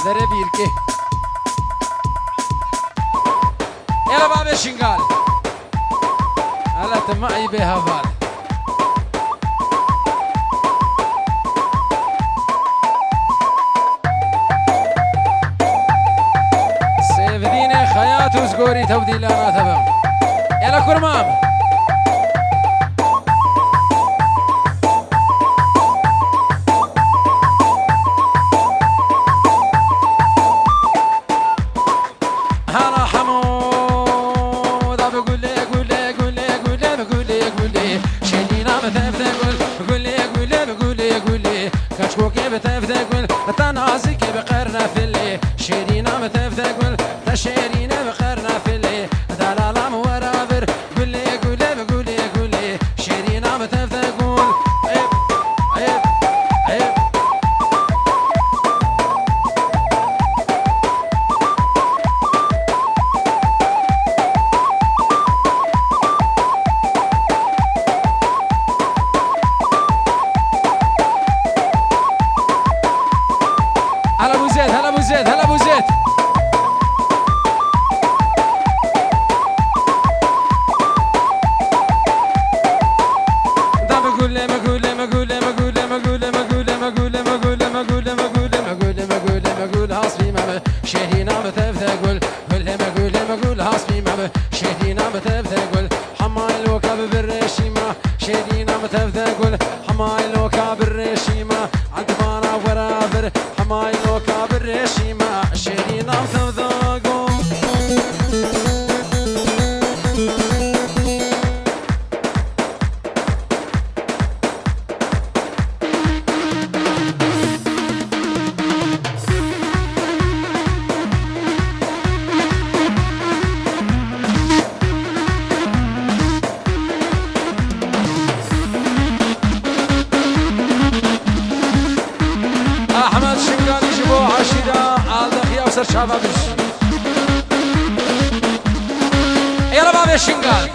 ذره بیرکی يلا بابا شنقال هلا تمعي بها فال سيف ديني خيات وزقوري تبديل انا تبع يلا كرمام يلا بابا شنقال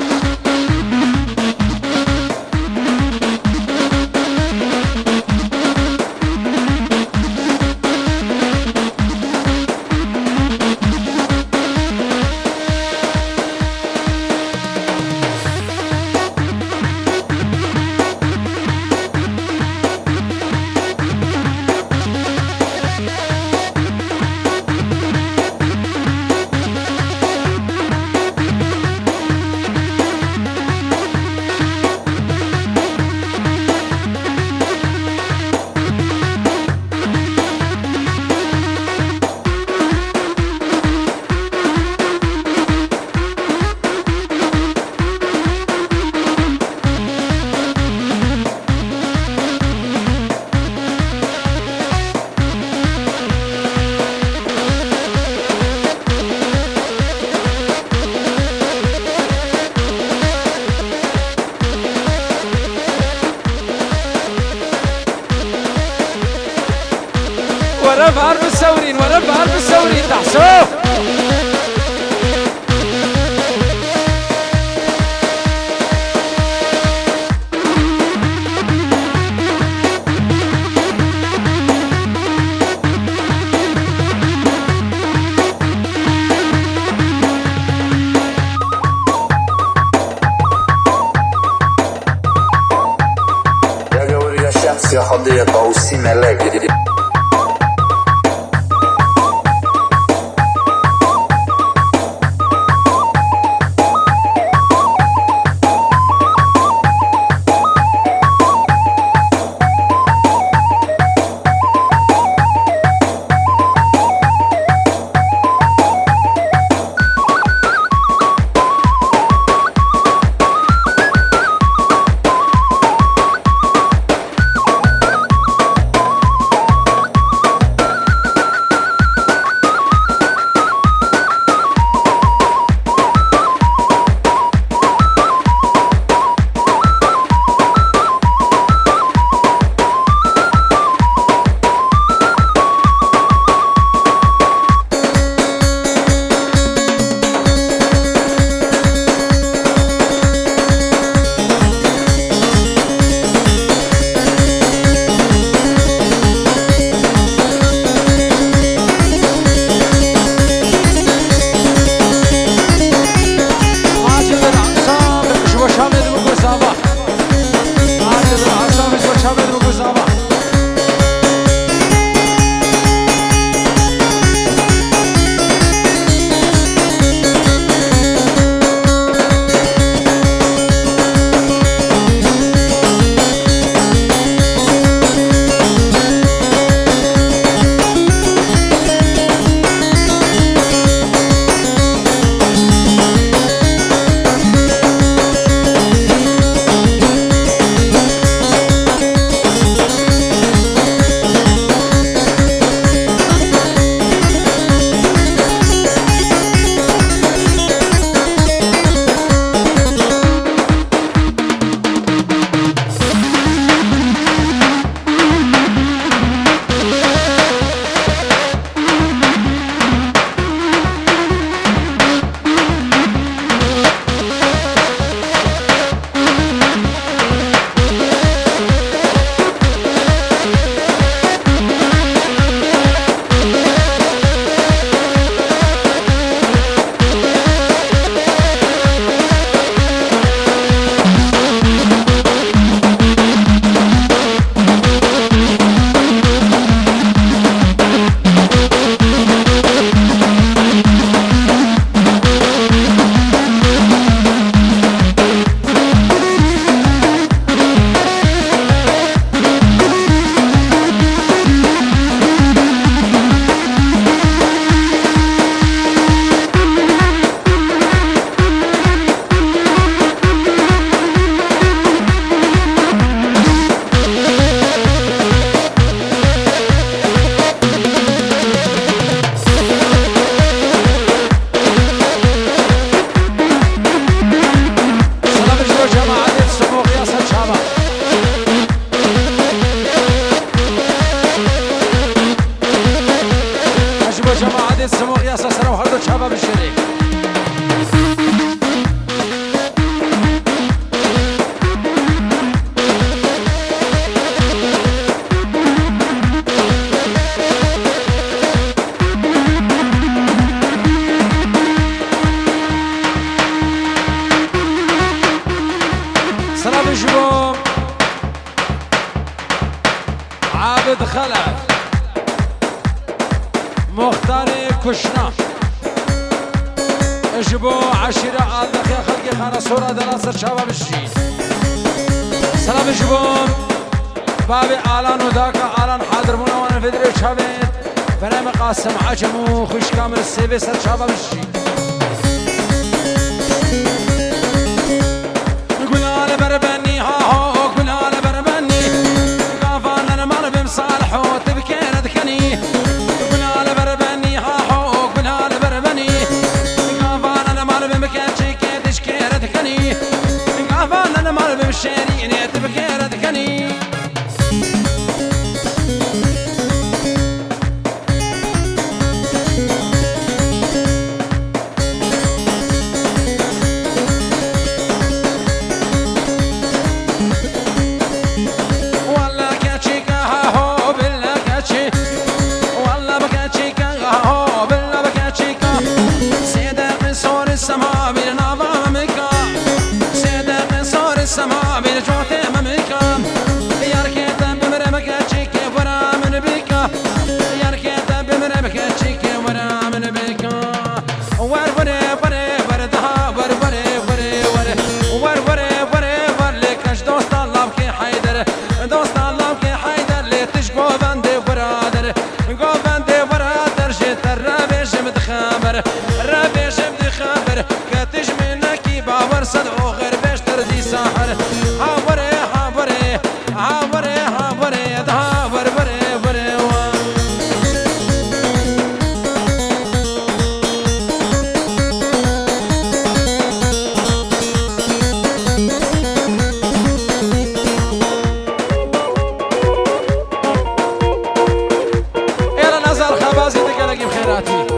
ورب عرب السورين ورب عرب السورين تحسوه Jag och jag känns jag hade ett ausimeläge. بيت سمو يا سلام وخلدوا شباب الشريك سلام الشباب عابد خلف مختار كشنا اجبو عشيرة عالدخ يا خلقي خانا صورة دراسة شباب الشين سلام اجبو بابي آلان وداكا آلان حاضر منوانا فدري شابين فنام قاسم عجمو خوش كامل السيبي سر شباب الشين نقول انا بربني ها هو قول انا بربني قافان انا مربم صالحو تبكين ذكني شيرين تبكير ذكني والله كاتشيكا هو بالله كاتشي والله بكاتشيكا هو بالله بكاتشيكا سيدة قصور السماء بالنظام مكا سيدة قصور السماء بالجوتي ممكا ياركيتا بمرمك تشيكي ورا من بيكا ياركيتا بمرمك تشيكي ورا من بيكا ور وري وري وردها ور وري وري وري ور وري وري ور لكش دوست الله بكي حيدر دوست الله بكي حيدر لي تشقو بندي برادر قو بندي برادر جيت الرابيش متخابر الرابيش متخابر كاتش منك باور صدعو غير بيش تردي ساحر هابري هابري هابري هابري هابر بري بري يلا نزل خبازي تقلقي بخيراتي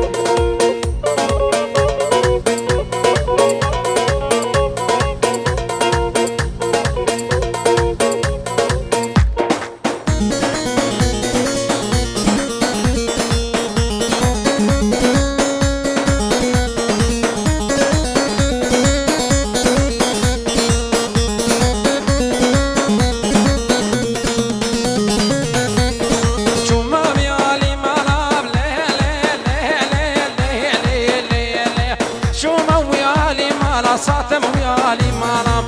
صاتم ويالي مالا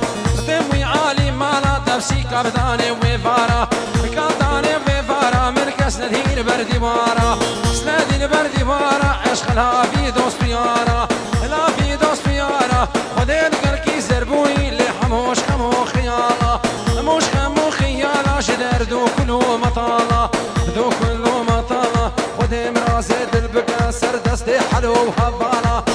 تم ويالي مالا تفسي كابداني وفارا كابداني وفارا مركز ندير بردي بارا سندين بردي بارا عشق لا في دوست يارا لا في دوست يارا خدين قلكي زربوي اللي حموش خمو خيالا مش خمو خيالا شدر دو كلو مطالا دو كلو مطالا خدين راسي دلبك سر دستي حلو وهبالا